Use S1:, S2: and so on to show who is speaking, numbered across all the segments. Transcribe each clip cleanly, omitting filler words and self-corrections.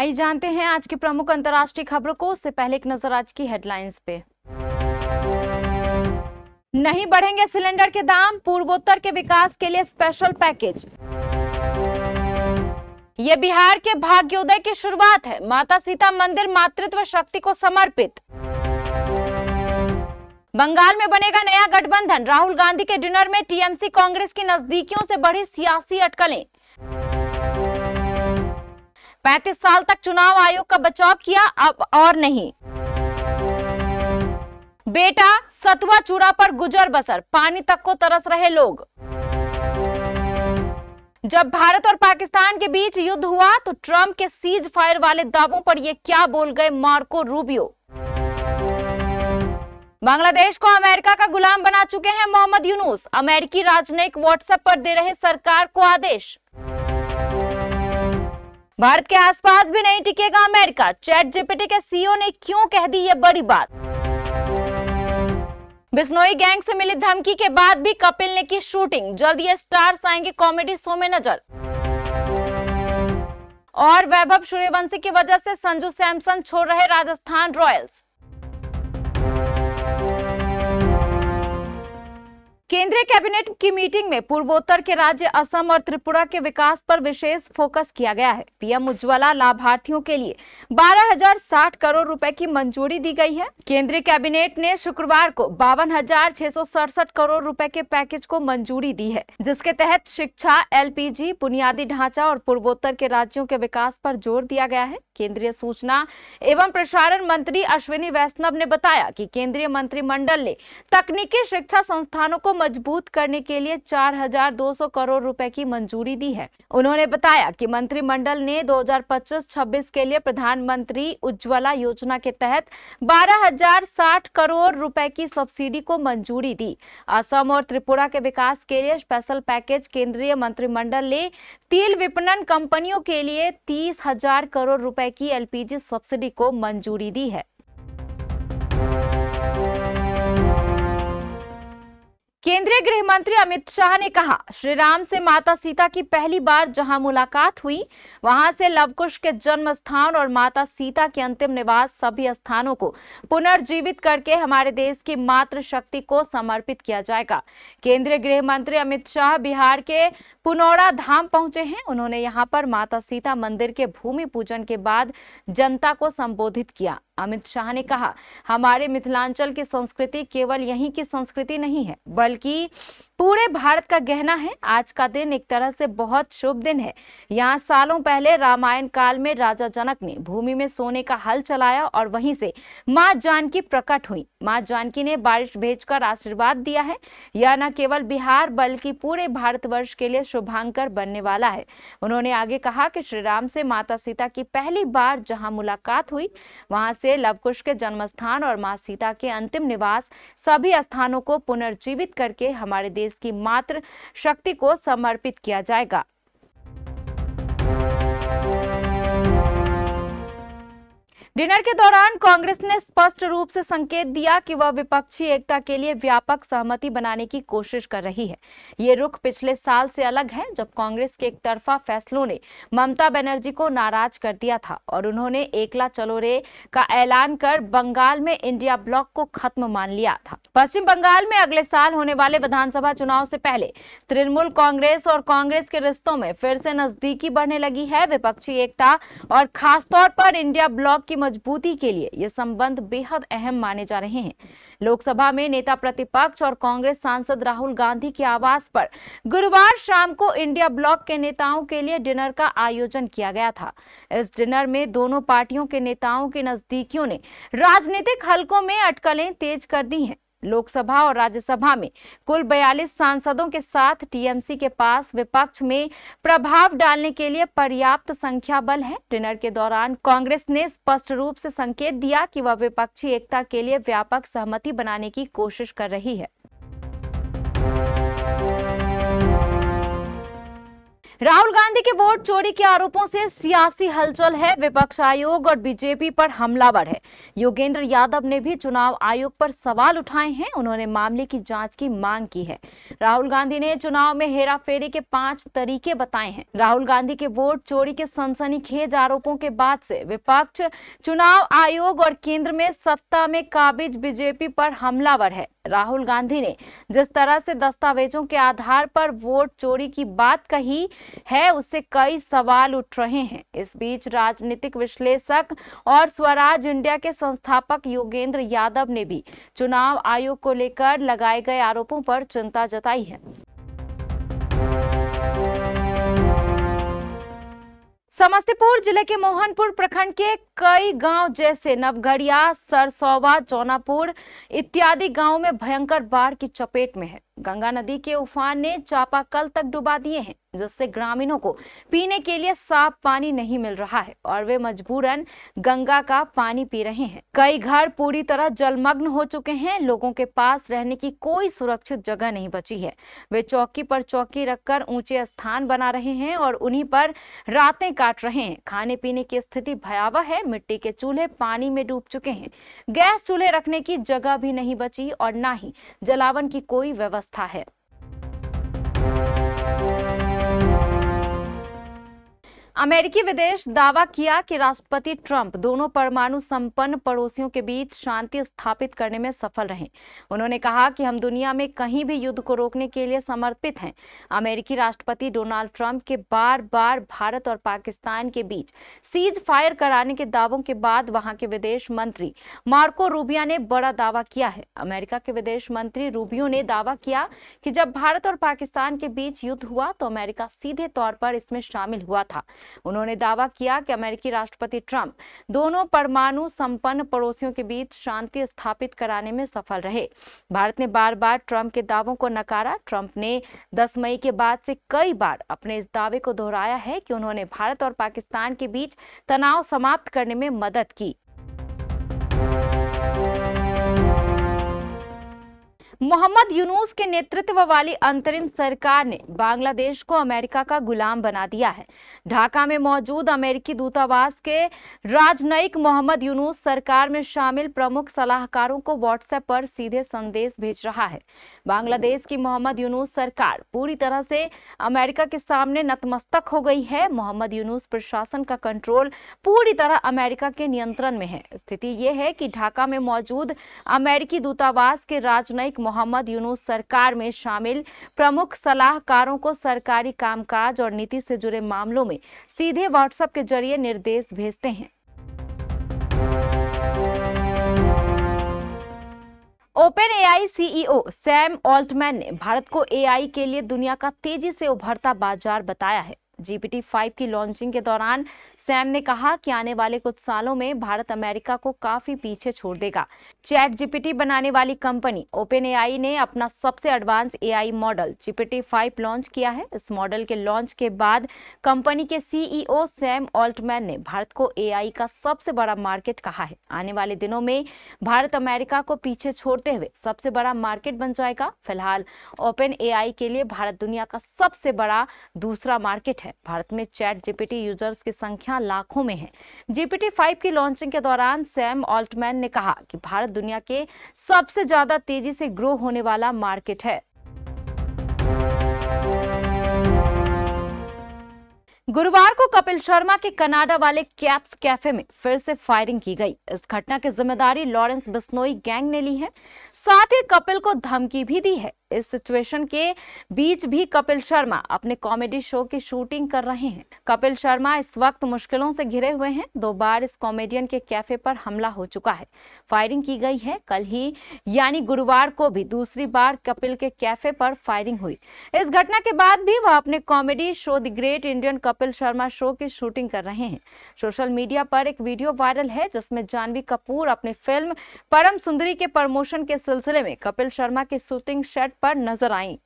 S1: आइए जानते हैं आज की प्रमुख अंतर्राष्ट्रीय खबरों को। उससे पहले एक नजर आज की हेडलाइंस पे। नहीं बढ़ेंगे सिलेंडर के दाम, पूर्वोत्तर के विकास के लिए स्पेशल पैकेज। ये बिहार के भाग्योदय की शुरुआत है, माता सीता मंदिर मातृत्व शक्ति को समर्पित। बंगाल में बनेगा नया गठबंधन, राहुल गांधी के डिनर में टीएमसी कांग्रेस की नजदीकियों से बढ़ी सियासी अटकलें। 35 साल तक चुनाव आयोग का बचाव किया, अब और नहीं। बेटा सतुआ चूड़ा पर गुजर बसर, पानी तक को तरस रहे लोग। जब भारत और पाकिस्तान के बीच युद्ध हुआ तो ट्रंप के सीज फायर वाले दावों पर ये क्या बोल गए मार्को रूबियो। बांग्लादेश को अमेरिका का गुलाम बना चुके हैं मोहम्मद यूनुस, अमेरिकी राजनयिक व्हाट्सएप पर दे रहे सरकार को आदेश। भारत के आसपास भी नहीं टिकेगा अमेरिका, चैट जीपीटी के सीईओ ने क्यों कह दी ये बड़ी बात। बिश्नोई गैंग से मिली धमकी के बाद भी कपिल ने की शूटिंग, जल्द ये स्टार्स आएंगे कॉमेडी शो में नजर। और वैभव सूर्यवंशी की वजह से संजू सैमसन छोड़ रहे राजस्थान रॉयल्स। केंद्रीय कैबिनेट की मीटिंग में पूर्वोत्तर के राज्य असम और त्रिपुरा के विकास पर विशेष फोकस किया गया है। पीएम उज्ज्वला लाभार्थियों के लिए 12,060 करोड़ रुपए की मंजूरी दी गई है। केंद्रीय कैबिनेट ने शुक्रवार को 52,667 करोड़ रुपए के पैकेज को मंजूरी दी है, जिसके तहत शिक्षा, एलपीजी, बुनियादी ढांचा और पूर्वोत्तर के राज्यों के विकास पर जोर दिया गया है। केंद्रीय सूचना एवं प्रसारण मंत्री अश्विनी वैष्णव ने बताया कि केंद्रीय मंत्रिमंडल ने तकनीकी शिक्षा संस्थानों को मजबूत करने के लिए 4,200 करोड़ रुपए की मंजूरी दी है। उन्होंने बताया कि मंत्रिमंडल ने 2025-26 के लिए प्रधानमंत्री उज्ज्वला योजना के तहत 12,060 करोड़ रुपए की सब्सिडी को मंजूरी दी। असम और त्रिपुरा के विकास के लिए स्पेशल पैकेज केंद्रीय मंत्रिमंडल ने तेल विपणन कंपनियों के लिए 30,000 करोड़ रुपए की एलपीजी सब्सिडी को मंजूरी दी है। केंद्रीय गृह मंत्री अमित शाह ने कहा, श्री राम से माता सीता की पहली बार जहां मुलाकात हुई, वहां से लवकुश के जन्म स्थान और माता सीता के अंतिम निवास सभी स्थानों को पुनर्जीवित करके हमारे देश की मातृ शक्ति को समर्पित किया जाएगा। केंद्रीय गृह मंत्री अमित शाह बिहार के पुनौरा धाम पहुंचे हैं। उन्होंने यहां पर माता सीता मंदिर के भूमि पूजन के बाद जनता को संबोधित किया। अमित शाह ने कहा, हमारे मिथिलांचल की संस्कृति केवल यहीं की संस्कृति नहीं है, बल्कि पूरे भारत का गहना है। आज का दिन एक तरह से बहुत शुभ दिन है। यहाँ सालों पहले रामायण काल में राजा जनक ने भूमि में सोने का हल चलाया और वहीं से मां जानकी प्रकट हुई। मां जानकी ने बारिश भेजकर आशीर्वाद दिया है। यह न केवल बिहार बल्कि पूरे भारतवर्ष के लिए शुभांकर बनने वाला है। उन्होंने आगे कहा कि श्री राम से माता सीता की पहली बार जहां मुलाकात हुई, वहां से लवकुश के जन्मस्थान और मां सीता के अंतिम निवास सभी स्थानों को पुनर्जीवित करके हमारे देश की मातृ शक्ति को समर्पित किया जाएगा। डिनर के दौरान कांग्रेस ने स्पष्ट रूप से संकेत दिया कि वह विपक्षी एकता के लिए व्यापक सहमति बनाने की कोशिश कर रही है। ये रुख पिछले साल से अलग है, जब कांग्रेस के एकतरफा फैसलों ने ममता बनर्जी को नाराज कर दिया था और उन्होंने एकला चलो रे का ऐलान कर बंगाल में इंडिया ब्लॉक को खत्म मान लिया था। पश्चिम बंगाल में अगले साल होने वाले विधानसभा चुनाव से पहले तृणमूल कांग्रेस और कांग्रेस के रिश्तों में फिर से नजदीकी बढ़ने लगी है। विपक्षी एकता और खासतौर पर इंडिया ब्लॉक की मजबूती के लिए ये संबंध बेहद अहम माने जा रहे हैं। लोकसभा में नेता प्रतिपक्ष और कांग्रेस सांसद राहुल गांधी के आवास पर गुरुवार शाम को इंडिया ब्लॉक के नेताओं के लिए डिनर का आयोजन किया गया था। इस डिनर में दोनों पार्टियों के नेताओं के नजदीकियों ने राजनीतिक हलकों में अटकलें तेज कर दी हैं। लोकसभा और राज्यसभा में कुल 42 सांसदों के साथ टीएमसी के पास विपक्ष में प्रभाव डालने के लिए पर्याप्त संख्या बल है। डिनर के दौरान कांग्रेस ने स्पष्ट रूप से संकेत दिया कि वह विपक्षी एकता के लिए व्यापक सहमति बनाने की कोशिश कर रही है। राहुल गांधी के वोट चोरी के आरोपों से सियासी हलचल है। विपक्ष आयोग और बीजेपी पर हमलावर है। योगेंद्र यादव ने भी चुनाव आयोग पर सवाल उठाए हैं। उन्होंने मामले की जांच की मांग की है। राहुल गांधी ने चुनाव में हेराफेरी के 5 तरीके बताए हैं। राहुल गांधी के वोट चोरी के सनसनीखेज आरोपों के बाद से विपक्ष, चुनाव आयोग और केंद्र में सत्ता में काबिज बीजेपी पर हमलावर है। राहुल गांधी ने जिस तरह से दस्तावेजों के आधार पर वोट चोरी की बात कही है, उससे कई सवाल उठ रहे हैं। इस बीच राजनीतिक विश्लेषक और स्वराज इंडिया के संस्थापक योगेंद्र यादव ने भी चुनाव आयोग को लेकर लगाए गए आरोपों पर चिंता जताई है। समस्तीपुर जिले के मोहनपुर प्रखंड के कई गांव जैसे नवगढ़िया, सरसौवा, जौनापुर इत्यादि गांवों में भयंकर बाढ़ की चपेट में है। गंगा नदी के उफान ने चापाकल तक डुबा दिए हैं, जिससे ग्रामीणों को पीने के लिए साफ पानी नहीं मिल रहा है और वे मजबूरन गंगा का पानी पी रहे हैं। कई घर पूरी तरह जलमग्न हो चुके हैं। लोगों के पास रहने की कोई सुरक्षित जगह नहीं बची है। वे चौकी पर चौकी रखकर ऊंचे स्थान बना रहे हैं और उन्हीं पर रातें काट रहे हैं। खाने पीने की स्थिति भयावह है। मिट्टी के चूल्हे पानी में डूब चुके हैं। गैस चूल्हे रखने की जगह भी नहीं बची और ना ही जलावन की कोई व्यवस्था है। अमेरिकी विदेश दावा किया कि राष्ट्रपति ट्रंप दोनों परमाणु संपन्न पड़ोसियों के बीच शांति स्थापित करने में सफल रहे। उन्होंने कहा कि हम दुनिया में कहीं भी युद्ध को रोकने के लिए समर्पित हैं। अमेरिकी राष्ट्रपति डोनाल्ड ट्रंप के बार बार भारत और पाकिस्तान के बीच सीज फायर कराने के दावों के बाद वहां के विदेश मंत्री मार्को रूबियो ने बड़ा दावा किया है। अमेरिका के विदेश मंत्री रूबियो ने दावा किया कि जब भारत और पाकिस्तान के बीच युद्ध हुआ तो अमेरिका सीधे तौर पर इसमें शामिल हुआ था। उन्होंने दावा किया कि अमेरिकी राष्ट्रपति ट्रंप दोनों परमाणु संपन्न पड़ोसियों के बीच शांति स्थापित कराने में सफल रहे। भारत ने बार बार ट्रंप के दावों को नकारा। ट्रंप ने 10 मई के बाद से कई बार अपने इस दावे को दोहराया है कि उन्होंने भारत और पाकिस्तान के बीच तनाव समाप्त करने में मदद की। मोहम्मद यूनुस के नेतृत्व वाली अंतरिम सरकार ने बांग्लादेश को अमेरिका का गुलाम बना दिया है। ढाका में मौजूद अमेरिकी दूतावास के राजनयिक मोहम्मद यूनुस सरकार में शामिल प्रमुख सलाहकारों को व्हाट्सएप पर सीधे संदेश भेज रहा है। बांग्लादेश की मोहम्मद यूनुस सरकार पूरी तरह से अमेरिका के सामने नतमस्तक हो गई है। मोहम्मद यूनुस प्रशासन का कंट्रोल पूरी तरह अमेरिका के नियंत्रण में है। स्थिति यह है कि ढाका में मौजूद अमेरिकी दूतावास के राजनयिक मोहम्मद यूनुस सरकार में शामिल प्रमुख सलाहकारों को सरकारी कामकाज और नीति से जुड़े मामलों में सीधे व्हाट्सएप के जरिए निर्देश भेजते हैं। Open AI CEO Sam Altman ने भारत को एआई के लिए दुनिया का तेजी से उभरता बाजार बताया है। GPT-5 की लॉन्चिंग के दौरान सैम ने कहा कि आने वाले कुछ सालों में भारत अमेरिका को काफी पीछे छोड़ देगा। चैट जीपीटी बनाने वाली कंपनी ओपन एआई ने अपना सबसे advance AI model GPT-5 launch किया है। इस मॉडल के लॉन्च के बाद कंपनी के सीईओ सैम ऑल्टमैन ने भारत को एआई का सबसे बड़ा मार्केट कहा है। आने वाले दिनों में भारत अमेरिका को पीछे छोड़ते हुए सबसे बड़ा मार्केट बन जाएगा। फिलहाल ओपन एआई के लिए भारत दुनिया का सबसे बड़ा दूसरा मार्केट है। भारत में चैट जीपीटी यूजर्स की संख्या लाखों में है। GPT-5 की लॉन्चिंग के दौरान सैम ऑल्टमैन ने कहा कि भारत दुनिया के सबसे ज्यादा तेजी से ग्रो होने वाला मार्केट है। गुरुवार को कपिल शर्मा के कनाडा वाले कैप्स कैफे में फिर से फायरिंग की गई। इस घटना की जिम्मेदारी लॉरेंस बिश्नोई गैंग ने ली है। साथ ही कपिल को धमकी भी दी है। इस सिचुएशन के बीच भी कपिल शर्मा अपने कॉमेडी शो की शूटिंग कर रहे हैं। कपिल शर्मा इस वक्त मुश्किलों से घिरे हुए हैं। 2 बार इस कॉमेडियन के कैफे पर हमला हो चुका है। फायरिंग की गई है। कल ही यानी गुरुवार को भी दूसरी बार कपिल के कैफे पर फायरिंग हुई। इस घटना के बाद भी वह अपने comedy show the great Indian Kapil Sharma show की शूटिंग कर रहे हैं। सोशल मीडिया पर एक वीडियो वायरल है जिसमें जानवी कपूर अपनी फिल्म परम सुंदरी के प्रमोशन के सिलसिले में कपिल शर्मा के शूटिंग सेट पर नजर आई।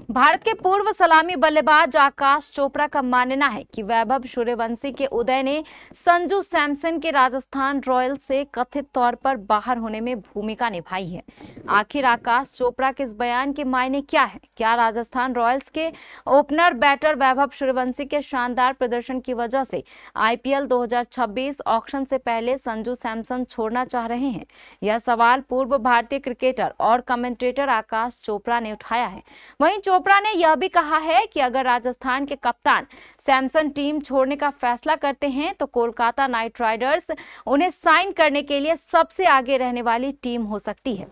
S1: भारत के पूर्व सलामी बल्लेबाज आकाश चोपड़ा का मानना है कि वैभव सूर्यवंशी के उदय ने संजू सैमसन के राजस्थान रॉयल्स से कथित तौर पर बाहर होने में भूमिका निभाई है। आखिर आकाश चोपड़ा के इस बयान के मायने क्या है? क्या राजस्थान रॉयल्स के ओपनर बैटर वैभव सूर्यवंशी के शानदार प्रदर्शन की वजह से आईपीएल 2026 ऑक्शन से पहले संजू सैमसन छोड़ना चाह रहे हैं? यह सवाल पूर्व भारतीय क्रिकेटर और कमेंटेटर आकाश चोपड़ा ने उठाया है। वहीं चोपड़ा ने यह भी कहा है कि अगर राजस्थान के कप्तान सैमसन टीम छोड़ने का फैसला करते हैं तो कोलकाता नाइट राइडर्स उन्हें साइन करने के लिए सबसे आगे रहने वाली टीम हो सकती है।